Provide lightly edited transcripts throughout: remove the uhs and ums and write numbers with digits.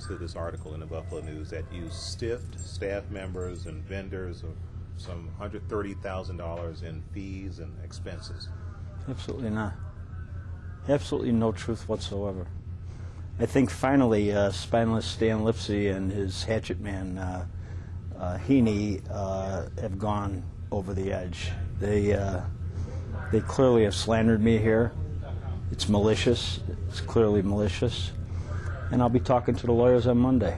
to this article in the Buffalo News that you stiffed staff members and vendors of some $130,000 in fees and expenses. Absolutely not. Absolutely no truth whatsoever. I think finally Spineless Stan Lipsy and his hatchet man Heaney have gone over the edge. They clearly have slandered me here. It's malicious. It's clearly malicious. And I'll be talking to the lawyers on Monday.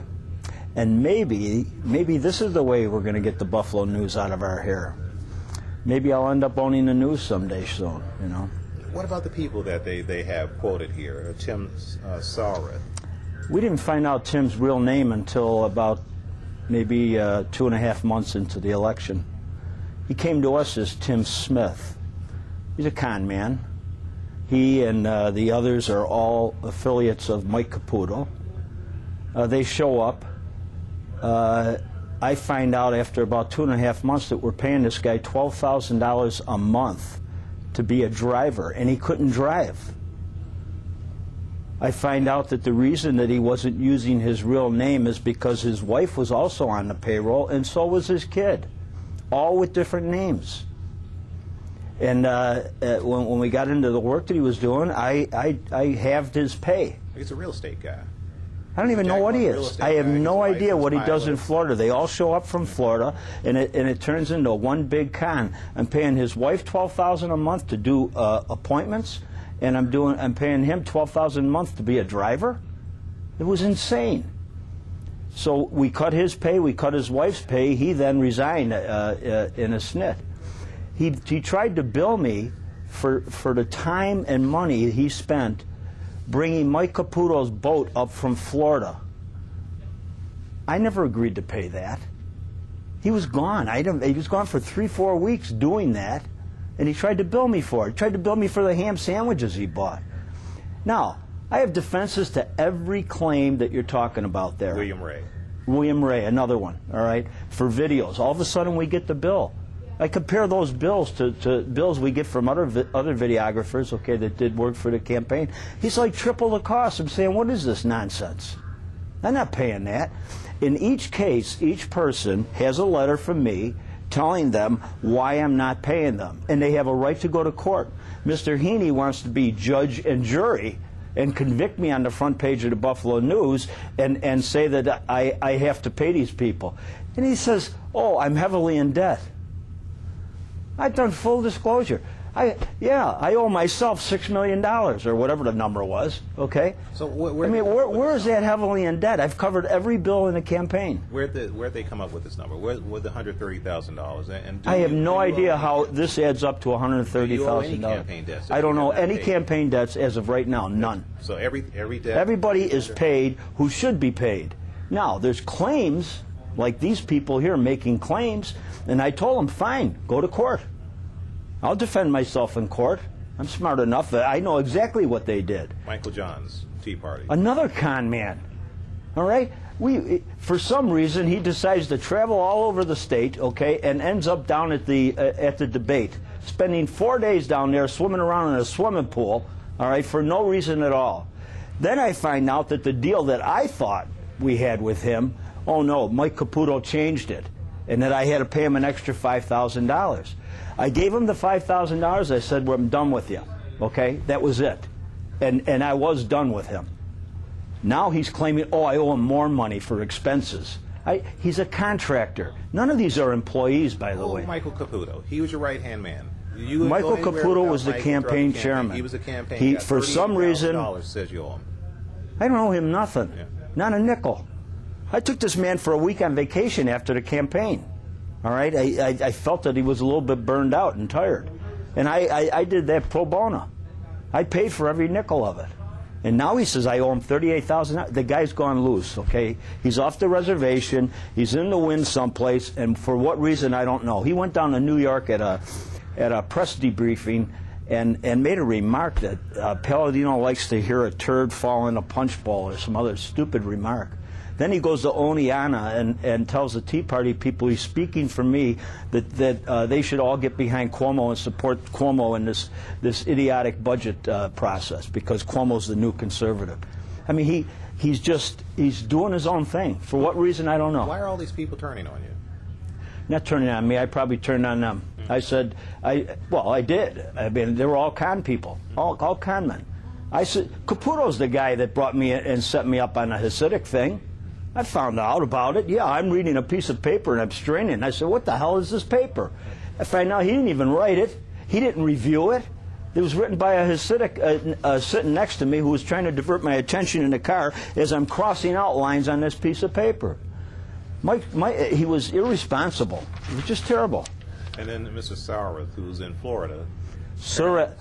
And maybe this is the way we're going to get the Buffalo News out of our hair. Maybe I'll end up owning the News someday soon, you know. What about the people that they have quoted here? Tim Saurith. We didn't find out Tim's real name until about maybe 2.5 months into the election. He came to us as Tim Smith. He's a con man. He and the others are all affiliates of Mike Caputo. They show up. I find out after about 2.5 months that we're paying this guy $12,000 a month to be a driver, and he couldn't drive. I find out that the reason that he wasn't using his real name is because his wife was also on the payroll, and so was his kid, all with different names. And when we got into the work that he was doing, I halved his pay. He's a real estate guy. I don't even know what he is. I have no idea what he does in Florida. They all show up from Florida, and it turns into one big con. I'm paying his wife $12,000 a month to do appointments, and I'm paying him $12,000 a month to be a driver. It was insane. So we cut his pay, we cut his wife's pay. He then resigned in a snit. He tried to bill me for the time and money he spent bringing Mike Caputo's boat up from Florida. I never agreed to pay that. He was gone. He was gone for 3-4 weeks doing that, and he tried to bill me for it. He tried to bill me for the ham sandwiches he bought. Now, I have defenses to every claim that you're talking about there. William Ray. William Ray, another one, all right, for videos. All of a sudden we get the bill. I compare those bills to bills we get from other videographers, okay, that did work for the campaign. He's like triple the cost. I'm saying, what is this nonsense? I'm not paying that. In each case, each person has a letter from me telling them why I'm not paying them, and they have a right to go to court. Mr. Heaney wants to be judge and jury and convict me on the front page of the Buffalo News and say that I have to pay these people. And he says, oh, I'm heavily in debt. I've done full disclosure. I owe myself $6 million or whatever the number was. Okay. So where is that heavily in debt? I've covered every bill in the campaign. Where'd they come up with this number? Where's the $130,000? And I have no idea how this adds up to $130,000. I don't know any campaign debts as of right now. None. So every debt. Everybody is paid who should be paid. Now there's claims like these people here making claims, and I told them, fine, go to court. I'll defend myself in court. I'm smart enough that I know exactly what they did. Michael Johns, Tea Party. Another con man. All right? For some reason, he decides to travel all over the state, okay, and ends up down at the debate, spending 4 days down there swimming around in a swimming pool, all right, for no reason at all. Then I find out that the deal that I thought we had with him, oh no, Mike Caputo changed it, and that I had to pay him an extra $5,000. I gave him the $5,000. I said, well, I'm done with you. Okay? That was it. And I was done with him. Now he's claiming, oh, I owe him more money for expenses. He's a contractor. None of these are employees, by the way. Michael Caputo. He was your right-hand man. Michael Caputo was the campaign chairman. He was a campaign guy. For some reason, says you owe him. I don't owe him nothing. Yeah. Not a nickel. I took this man for a week on vacation after the campaign. All right, I felt that he was a little bit burned out and tired, and I did that pro bono. I paid for every nickel of it, and now he says I owe him $38,000. The guy's gone loose. Okay, he's off the reservation. He's in the wind someplace, and for what reason I don't know. He went down to New York at a press debriefing and made a remark that Palladino likes to hear a turd fall in a punch bowl or some other stupid remark. Then he goes to Oneana and tells the Tea Party people he's speaking for me that they should all get behind Cuomo and support Cuomo in this idiotic budget process because Cuomo's the new conservative. I mean, He's doing his own thing. For what reason, I don't know. Why are all these people turning on you? Not turning on me. I probably turned on them. I said, I did. I mean, they were all con people, all con men. I said, Caputo's the guy that brought me in and set me up on a Hasidic thing. I found out about it. Yeah, I'm reading a piece of paper and I'm straining. I said, what the hell is this paper? I find out he didn't even write it. He didn't review it. It was written by a Hasidic sitting next to me who was trying to divert my attention in the car as I'm crossing out lines on this piece of paper. He was irresponsible. He was just terrible. And then Mr. Sourath, who's in Florida. Sourath,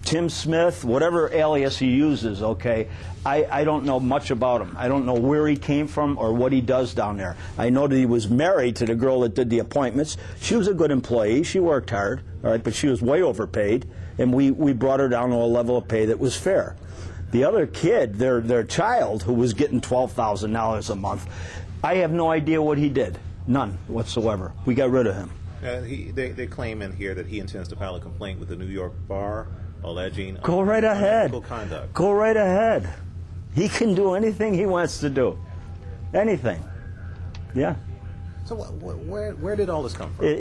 Tim Smith, whatever alias he uses, okay, I don't know much about him. I don't know where he came from or what he does down there. I know that he was married to the girl that did the appointments. She was a good employee. She worked hard, all right, but she was way overpaid, and we brought her down to a level of pay that was fair. The other kid, their child, who was getting $12,000 a month, I have no idea what he did. None whatsoever. We got rid of him. They claim in here that he intends to file a complaint with the New York Bar alleging Go right ahead. unethical conduct. Go right ahead. He can do anything he wants to do. Anything. Yeah. So where did all this come from?